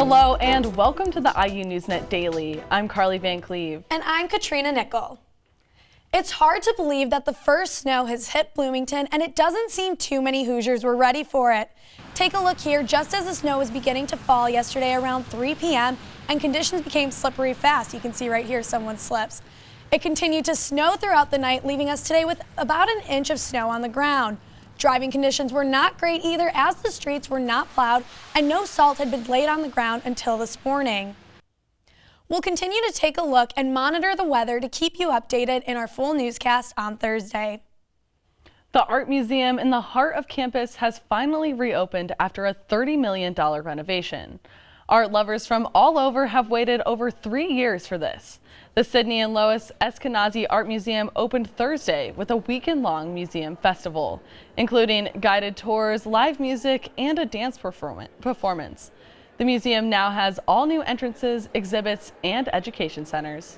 Hello and welcome to the IU NewsNet Daily. I'm Karli VanCleave. And I'm Katrina Nickell. It's hard to believe that the first snow has hit Bloomington, and it doesn't seem too many Hoosiers were ready for it. Take a look here. Just as the snow was beginning to fall yesterday around 3 p.m. and conditions became slippery fast. You can see right here someone slips. It continued to snow throughout the night, leaving us today with about an inch of snow on the ground. Driving conditions were not great either, as the streets were not plowed and no salt had been laid on the ground until this morning. We'll continue to take a look and monitor the weather to keep you updated in our full newscast on Thursday. The Art Museum in the heart of campus has finally reopened after a $30 million renovation. Art lovers from all over have waited over 3 years for this. The Sidney and Lois Eskenazi Art Museum opened Thursday with a weekend-long museum festival, including guided tours, live music, and a dance performance. The museum now has all new entrances, exhibits, and education centers.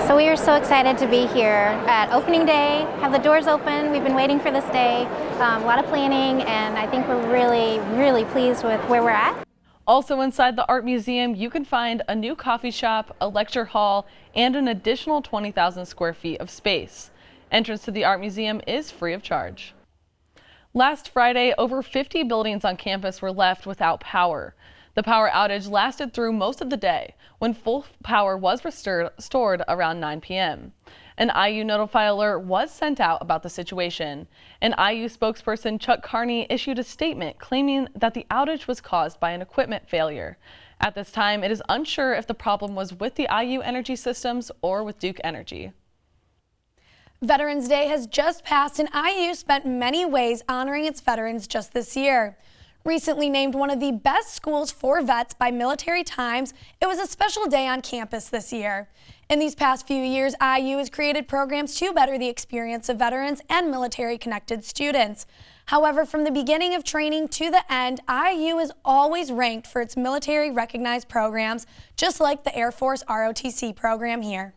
So we are so excited to be here at opening day, have the doors open. We've been waiting for this day, a lot of planning, and I think we're really pleased with where we're at. Also inside the Art Museum, you can find a new coffee shop, a lecture hall, and an additional 20,000 square feet of space. Entrance to the Art Museum is free of charge. Last Friday, over 50 buildings on campus were left without power. The power outage lasted through most of the day, when full power was restored around 9 p.m. An IU Notify alert was sent out about the situation. An IU spokesperson, Chuck Karli, issued a statement claiming that the outage was caused by an equipment failure. At this time, it is unsure if the problem was with the IU Energy Systems or with Duke Energy. Veterans Day has just passed, and IU spent many ways honoring its veterans just this year. Recently named one of the best schools for vets by Military Times, it was a special day on campus this year. In these past few years, IU has created programs to better the experience of veterans and military-connected students. However, from the beginning of training to the end, IU is always ranked for its military-recognized programs, just like the Air Force ROTC program here.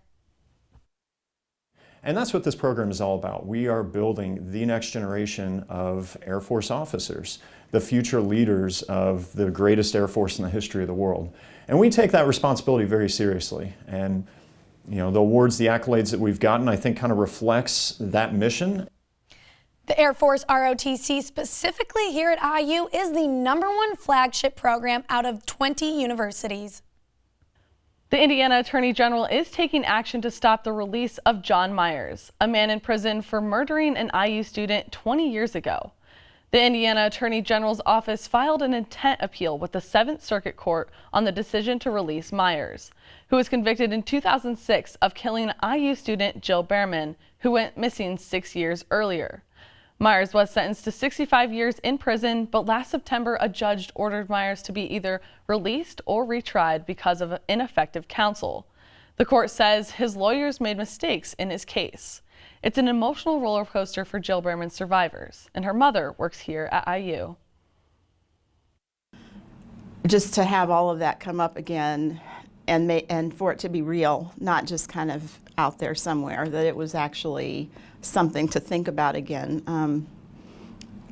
And that's what this program is all about. We are building the next generation of Air Force officers, the future leaders of the greatest Air Force in the history of the world. And we take that responsibility very seriously. And the awards, the accolades that we've gotten, I think kind of reflects that mission. The Air Force ROTC, specifically here at IU, is the #1 flagship program out of 20 universities. The Indiana Attorney General is taking action to stop the release of John Myers, a man in prison for murdering an IU student 20 years ago. The Indiana Attorney General's office filed an intent appeal with the 7th Circuit Court on the decision to release Myers, who was convicted in 2006 of killing IU student Jill Berman, who went missing 6 years earlier. Myers was sentenced to 65 years in prison, but last September a judge ordered Myers to be either released or retried because of ineffective counsel. The court says his lawyers made mistakes in his case. It's an emotional roller coaster for Jill Berman's survivors, and her mother works here at IU. Just to have all of that come up again and for it to be real, not just kind of out there somewhere, that it was actually something to think about again.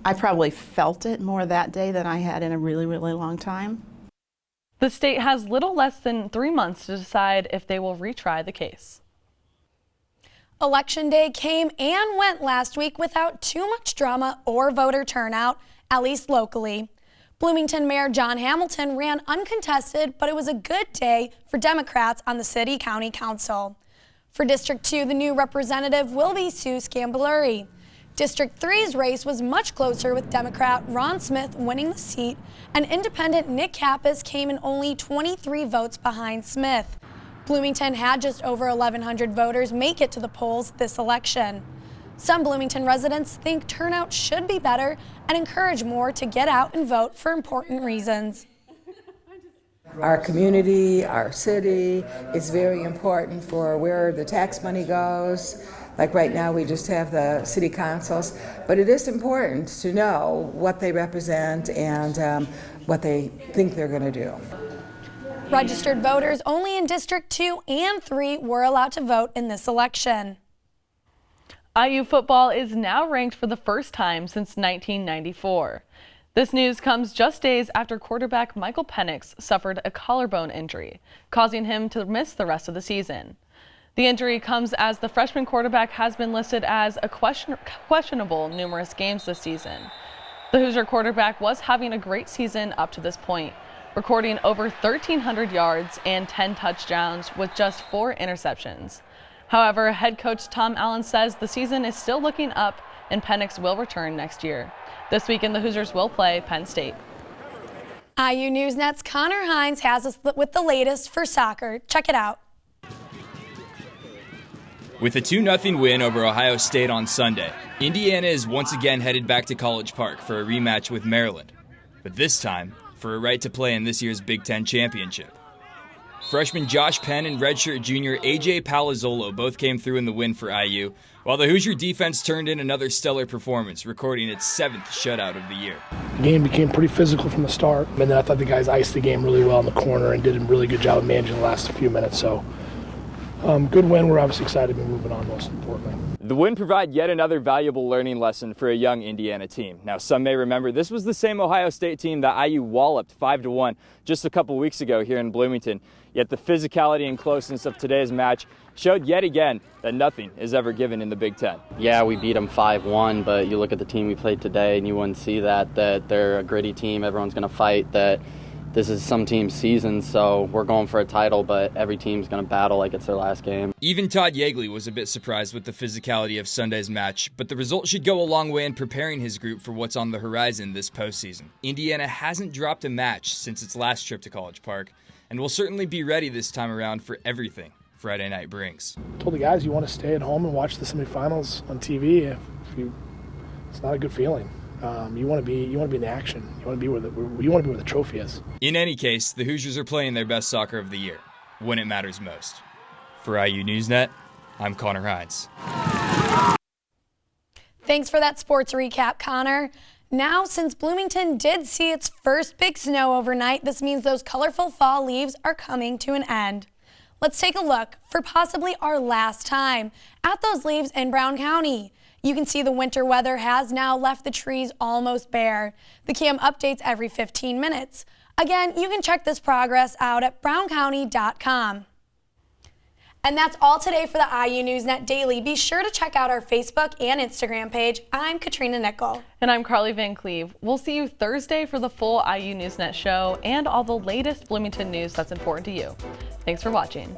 I probably felt it more that day than I had in a really long time. The state has little less than 3 months to decide if they will retry the case. Election Day came and went last week without too much drama or voter turnout, at least locally. Bloomington Mayor John Hamilton ran uncontested, but it was a good day for Democrats on the City-County Council. For District 2, the new representative will be Sue Scamboluri. District 3's race was much closer, with Democrat Ron Smith winning the seat, and independent Nick Kappas came in only 23 votes behind Smith. Bloomington had just over 1,100 voters make it to the polls this election. Some Bloomington residents think turnout should be better and encourage more to get out and vote for important reasons. Our community, our city is very important for where the tax money goes. Like right now, we just have the city councils, but it is important to know what they represent and what they think they're going to do. Registered voters only in District 2 and 3 were allowed to vote in this election. IU football is now ranked for the first time since 1994. This news comes just days after quarterback Michael Penix suffered a collarbone injury, causing him to miss the rest of the season. The injury comes as the freshman quarterback has been listed as a questionable numerous games this season. The Hoosier quarterback was having a great season up to this point, recording over 1,300 yards and 10 touchdowns with just 4 interceptions. However, head coach Tom Allen says the season is still looking up and Penix will return next year. This weekend, the Hoosiers will play Penn State. IU NewsNet's Connor Hines has us with the latest for soccer. Check it out. With a 2-0 win over Ohio State on Sunday, Indiana is once again headed back to College Park for a rematch with Maryland, but this time for a right to play in this year's Big Ten Championship. Freshman Josh Penn and redshirt junior A.J. Palazzolo both came through in the win for IU, while the Hoosier defense turned in another stellar performance, recording its 7th shutout of the year. The game became pretty physical from the start, and then I thought the guys iced the game really well in the corner and did a really good job of managing the last few minutes. So, good win. We're obviously excited to be moving on, most importantly. The win provided yet another valuable learning lesson for a young Indiana team. Now, some may remember this was the same Ohio State team that IU walloped 5-1 just a couple weeks ago here in Bloomington. Yet the physicality and closeness of today's match showed yet again that nothing is ever given in the Big Ten. Yeah, we beat them 5-1, but you look at the team we played today and you wouldn't see that they're a gritty team. Everyone's going to fight, that this is some team's season, so we're going for a title, but every team's going to battle like it's their last game. Even Todd Yeagley was a bit surprised with the physicality of Sunday's match, but the result should go a long way in preparing his group for what's on the horizon this postseason. Indiana hasn't dropped a match since its last trip to College Park, and will certainly be ready this time around for everything Friday night brings. I told the guys you want to stay at home and watch the semifinals on TV. It's not a good feeling. You want to be in action. You want to be where the trophy is. In any case, the Hoosiers are playing their best soccer of the year, when it matters most. For IU NewsNet, I'm Connor Hines. Thanks for that sports recap, Connor. Now, since Bloomington did see its first big snow overnight, this means those colorful fall leaves are coming to an end. Let's take a look, for possibly our last time, at those leaves in Brown County. You can see the winter weather has now left the trees almost bare. The cam updates every 15 minutes. Again, you can check this progress out at browncounty.com. And that's all today for the IU NewsNet Daily. Be sure to check out our Facebook and Instagram page. I'm Katrina Nickell. And I'm Karli VanCleave. We'll see you Thursday for the full IU NewsNet show and all the latest Bloomington news that's important to you. Thanks for watching.